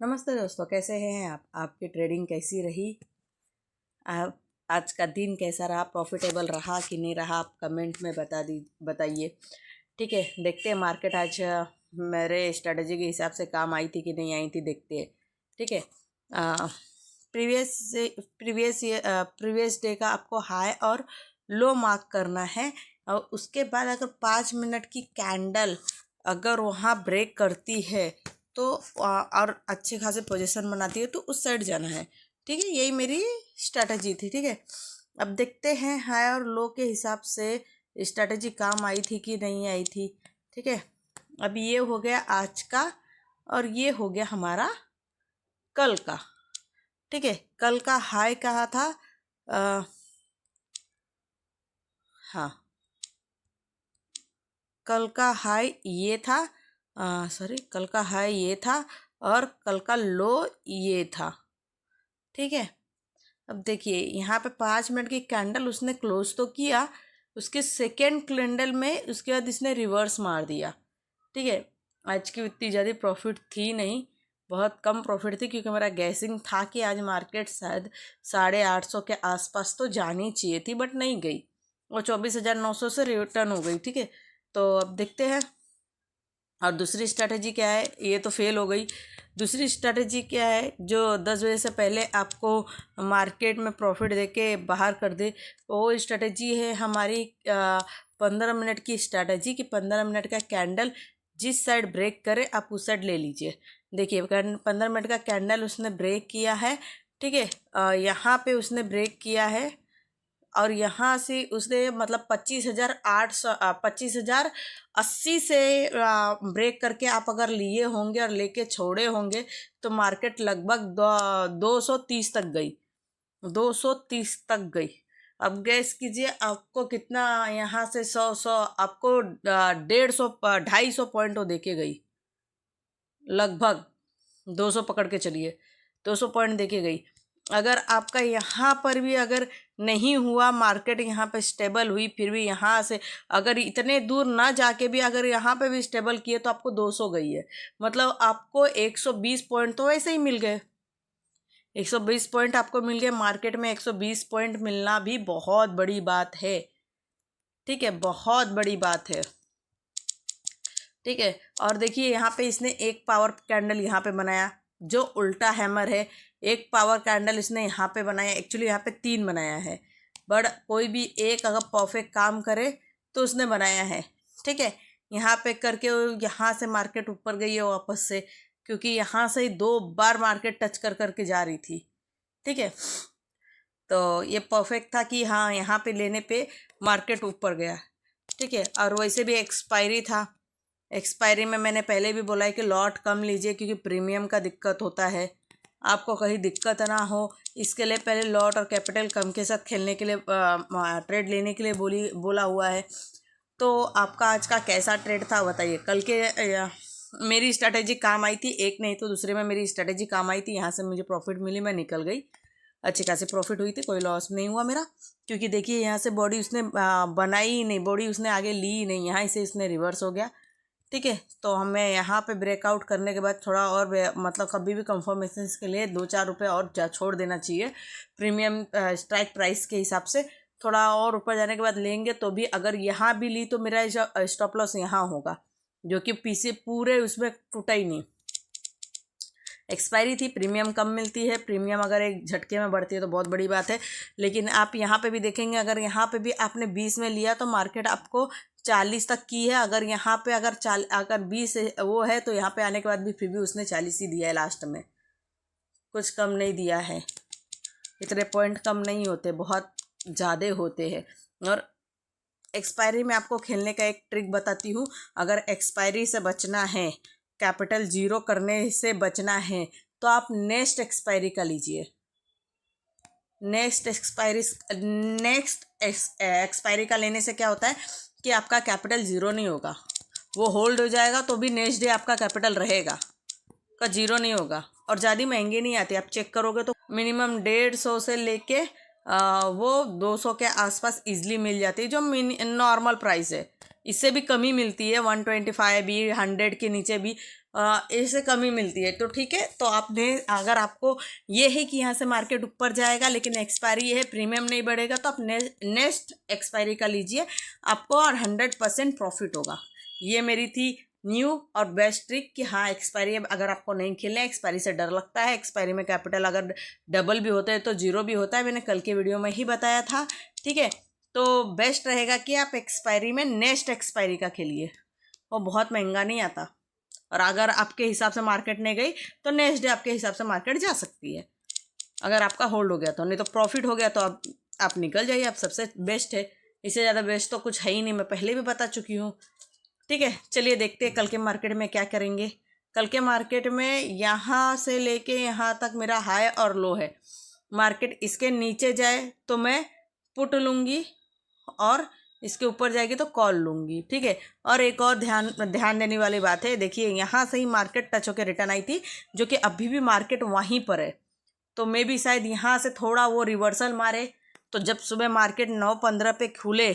नमस्ते दोस्तों, कैसे हैं आप? आपकी ट्रेडिंग कैसी रही? आप आज का दिन कैसा रहा? प्रॉफिटेबल रहा कि नहीं रहा? आप कमेंट में बताइए। ठीक है, देखते हैं मार्केट आज मेरे स्ट्रेटजी के हिसाब से काम आई थी कि नहीं आई थी, देखते हैं। ठीक है, प्रीवियस प्रीवियस डे का आपको हाई और लो मार्क करना है और उसके बाद अगर 5 मिनट की कैंडल अगर वहाँ ब्रेक करती है तो और अच्छे खासे पोजीशन बनाती है तो उस साइड जाना है। ठीक है, यही मेरी स्ट्रैटेजी थी। ठीक है, अब देखते हैं हाई और लो के हिसाब से स्ट्रैटेजी काम आई थी कि नहीं आई थी। ठीक है, अब ये हो गया आज का और ये हो गया हमारा कल का। ठीक है, कल का हाई कहा था। आ, हाँ, कल का हाई ये था। सॉरी, कल का हाई ये था और कल का लो ये था। ठीक है, अब देखिए यहाँ पे 5 मिनट की कैंडल उसने क्लोज तो किया, उसके सेकेंड कैंडल में उसके बाद इसने रिवर्स मार दिया। ठीक है, आज की इतनी ज़्यादा प्रॉफिट थी नहीं, बहुत कम प्रॉफिट थी क्योंकि मेरा गैसिंग था कि आज मार्केट शायद 850 के आसपास तो जानी चाहिए थी, बट नहीं गई, वो 24,900 से रिटर्न हो गई। ठीक है, तो अब देखते हैं। और दूसरी स्ट्रैटेजी क्या है, ये तो फेल हो गई। दूसरी स्ट्रैटेजी क्या है, जो 10 बजे से पहले आपको मार्केट में प्रॉफिट देके बाहर कर दे, वो स्ट्रैटेजी है हमारी 15 मिनट की स्ट्रैटेजी कि 15 मिनट का कैंडल जिस साइड ब्रेक करे आप उस साइड ले लीजिए। देखिए 15 मिनट का कैंडल उसने ब्रेक किया है। ठीक है, यहाँ पे उसने ब्रेक किया है और यहाँ से उसने मतलब 25,080 से ब्रेक करके आप अगर लिए होंगे और लेके छोड़े होंगे तो मार्केट लगभग 230 तक गई, 230 तक गई। अब गैस कीजिए आपको कितना, यहाँ से 100 आपको 150 250 पॉइंट वो देके गई, लगभग 200 पकड़ के चलिए, 200 पॉइंट देके गई। अगर आपका यहाँ पर भी अगर नहीं हुआ, मार्केट यहाँ पे स्टेबल हुई, फिर भी यहाँ से अगर इतने दूर ना जाके भी अगर यहाँ पे भी स्टेबल किए तो आपको 200 गई है, मतलब आपको 120 पॉइंट तो वैसे ही मिल गए। 120 पॉइंट आपको मिल गए, मार्केट में 120 पॉइंट मिलना भी बहुत बड़ी बात है। ठीक है, बहुत बड़ी बात है। ठीक है, और देखिए यहाँ पे इसने एक पावर कैंडल यहाँ पे बनाया जो उल्टा हैमर है, एक पावर कैंडल इसने यहाँ पे बनाया, एक्चुअली यहाँ पे 3 बनाया है, बट कोई भी एक अगर परफेक्ट काम करे तो उसने बनाया है। ठीक है, यहाँ पे करके यहाँ से मार्केट ऊपर गई है वापस से, क्योंकि यहाँ से ही 2 बार मार्केट टच कर करके जा रही थी। ठीक है, तो ये परफेक्ट था कि हाँ यहाँ पे लेने पे मार्केट ऊपर गया। ठीक है, और वैसे भी एक्सपायरी था, एक्सपायरी में मैंने पहले भी बोला है कि लॉट कम लीजिए क्योंकि प्रीमियम का दिक्कत होता है, आपको कहीं दिक्कत ना हो इसके लिए पहले लॉट और कैपिटल कम के साथ खेलने के लिए ट्रेड लेने के लिए बोला हुआ है। तो आपका आज का कैसा ट्रेड था बताइए? कल के मेरी स्ट्रैटेजी काम आई थी, एक नहीं तो दूसरे में मेरी स्ट्रैटेजी काम आई थी, यहाँ से मुझे प्रॉफिट मिली, मैं निकल गई, अच्छी खासी प्रॉफिट हुई थी, कोई लॉस नहीं हुआ मेरा। क्योंकि देखिए यहाँ से बॉडी उसने बनाई ही नहीं, बॉडी उसने आगे ली ही नहीं, यहाँ से इसने रिवर्स हो गया। ठीक है, तो हमें यहाँ पे ब्रेकआउट करने के बाद थोड़ा और मतलब कभी भी कंफर्मेशन के लिए 2-4 रुपये और छोड़ देना चाहिए, प्रीमियम स्ट्राइक प्राइस के हिसाब से थोड़ा और ऊपर जाने के बाद लेंगे तो भी, अगर यहाँ भी ली तो मेरा स्टॉप लॉस यहाँ होगा, जो कि पीछे पूरे उसमें टूटा ही नहीं। एक्सपायरी थी, प्रीमियम कम मिलती है, प्रीमियम अगर एक झटके में बढ़ती है तो बहुत बड़ी बात है। लेकिन आप यहाँ पे भी देखेंगे, अगर यहाँ पे भी आपने 20 में लिया तो मार्केट आपको 40 तक की है, अगर यहाँ पे अगर 20 वो है तो यहाँ पे आने के बाद भी फिर भी उसने 40 ही दिया है, लास्ट में कुछ कम नहीं दिया है। इतने पॉइंट कम नहीं होते, बहुत ज़्यादा होते हैं। और एक्सपायरी में आपको खेलने का एक ट्रिक बताती हूँ, अगर एक्सपायरी से बचना है, कैपिटल जीरो करने से बचना है तो आप नेक्स्ट एक्सपायरी का लीजिए। नेक्स्ट एक्सपायरी का लेने से क्या होता है कि आपका कैपिटल ज़ीरो नहीं होगा, वो होल्ड हो जाएगा तो भी नेक्स्ट डे आपका कैपिटल रहेगा, का ज़ीरो नहीं होगा। और ज़्यादा महंगे नहीं आते, आप चेक करोगे तो मिनिमम 150 से लेके वो 200 के आसपास इजली मिल जाती है, जो नॉर्मल प्राइस है। इससे भी कमी मिलती है, 125 भी, 100 के नीचे भी इससे कमी मिलती है। तो ठीक है, तो आपने अगर आपको ये है कि यहाँ से मार्केट ऊपर जाएगा लेकिन एक्सपायरी है, प्रीमियम नहीं बढ़ेगा, तो आप नेक्स्ट एक्सपायरी का लीजिए आपको और 100% प्रॉफिट होगा। ये मेरी थी न्यू और बेस्ट ट्रिक कि हाँ एक्सपायरी अगर आपको नहीं खेलना है, एक्सपायरी से डर लगता है, एक्सपायरी में कैपिटल अगर डबल भी होता है तो जीरो भी होता है, मैंने कल के वीडियो में ही बताया था। ठीक है, तो बेस्ट रहेगा कि आप एक्सपायरी में नेक्स्ट एक्सपायरी का खेलिए, वो बहुत महंगा नहीं आता। और अगर आपके हिसाब से मार्केट नहीं गई तो नेक्स्ट डे आपके हिसाब से मार्केट जा सकती है, अगर आपका होल्ड हो गया तो। नहीं तो प्रॉफिट हो गया तो आप निकल जाइए, आप सबसे बेस्ट है। इससे ज़्यादा बेस्ट तो कुछ है ही नहीं, मैं पहले भी बता चुकी हूँ। ठीक है, चलिए देखते हैं कल के मार्केट में क्या करेंगे। कल के मार्केट में यहाँ से लेके यहाँ तक मेरा हाई और लो है। मार्केट इसके नीचे जाए तो मैं पुट लूँगी और इसके ऊपर जाएगी तो कॉल लूँगी। ठीक है, और एक और ध्यान देने वाली बात है, देखिए यहाँ से ही मार्केट टच होकर रिटर्न आई थी, जो कि अभी भी मार्केट वहीं पर है। तो मे भी शायद यहाँ से थोड़ा वो रिवर्सल मारे। तो जब सुबह मार्केट 9:15 पे खुले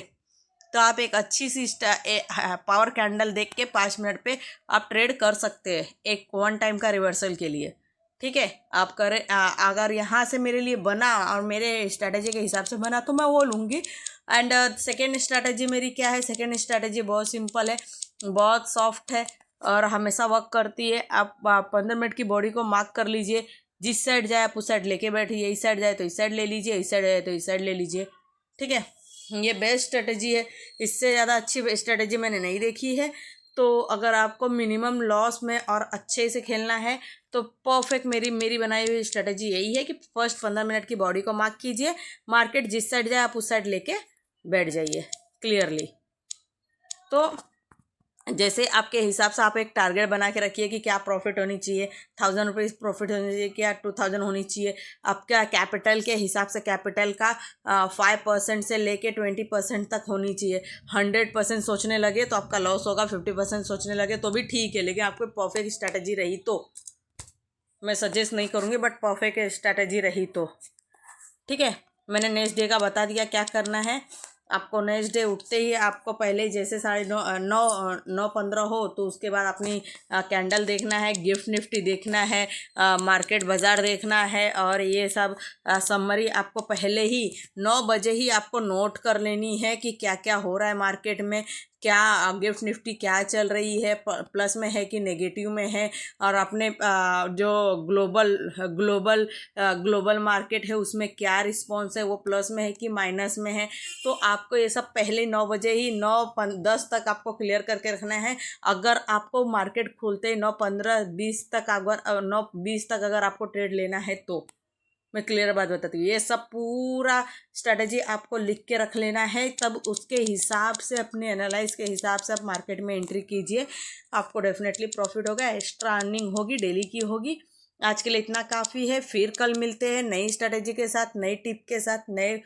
तो आप एक अच्छी सी पावर कैंडल देख के 5 मिनट पे आप ट्रेड कर सकते हैं, एक वन टाइम का रिवर्सल के लिए। ठीक है, आप करें, अगर यहाँ से मेरे लिए बना और मेरे स्ट्रैटेजी के हिसाब से बना तो मैं वो लूँगी। एंड सेकेंड स्ट्रैटेजी मेरी क्या है? सेकेंड स्ट्रैटेजी बहुत सिंपल है, बहुत सॉफ्ट है और हमेशा वर्क करती है। आप 15 मिनट की बॉडी को मार्क कर लीजिए, जिस साइड जाए आप उस साइड लेके बैठिए, इस साइड जाए तो इस साइड ले लीजिए, इस साइड जाए तो इस साइड ले लीजिए। ठीक है, ये बेस्ट स्ट्रेटजी है, इससे ज़्यादा अच्छी स्ट्रेटजी मैंने नहीं देखी है। तो अगर आपको मिनिमम लॉस में और अच्छे से खेलना है तो परफेक्ट मेरी बनाई हुई स्ट्रेटजी यही है कि फर्स्ट 15 मिनट की बॉडी को मार्क कीजिए, मार्केट जिस साइड जाए आप उस साइड लेके बैठ जाइए क्लियरली। तो जैसे आपके हिसाब से आप एक टारगेट बना के रखिए कि क्या प्रॉफिट होनी चाहिए, 1000 रुपीज़ प्रॉफिट होनी चाहिए, क्या 2000 होनी चाहिए। आपका कैपिटल के हिसाब से कैपिटल का 5% से लेके 20% तक होनी चाहिए। 100% सोचने लगे तो आपका लॉस होगा, 50% सोचने लगे तो भी ठीक है, लेकिन आपको परफेक्ट स्ट्रैटेजी रही तो, मैं सजेस्ट नहीं करूँगी बट परफेक्ट स्ट्रैटेजी रही तो। ठीक है, मैंने नेक्स्ट डे का बता दिया क्या करना है आपको। नेक्स्ट डे उठते ही आपको पहले जैसे 9:15 हो तो उसके बाद अपनी कैंडल देखना है, गिफ्ट निफ्टी देखना है, मार्केट बाज़ार देखना है, और ये सब समरी आपको पहले ही 9 बजे ही आपको नोट कर लेनी है कि क्या क्या हो रहा है मार्केट में, क्या गिफ्ट निफ्टी क्या चल रही है, प्लस में है कि नेगेटिव में है, और अपने जो ग्लोबल मार्केट है उसमें क्या रिस्पॉन्स है, वो प्लस में है कि माइनस में है। तो आपको ये सब पहले 9 बजे ही 9:10 तक आपको क्लियर करके रखना है। अगर आपको मार्केट खुलते 9:15-20 तक, अगर 9:20 तक अगर आपको ट्रेड लेना है तो मैं क्लियर बात बताती हूँ, ये सब पूरा स्ट्रैटेजी आपको लिख के रख लेना है, तब उसके हिसाब से अपने एनालाइज के हिसाब से आप मार्केट में एंट्री कीजिए, आपको डेफिनेटली प्रॉफिट होगा, एक्स्ट्रा अर्निंग होगी, डेली की होगी। आज के लिए इतना काफ़ी है, फिर कल मिलते हैं नई स्ट्रैटेजी के साथ, नई टिप के साथ, नए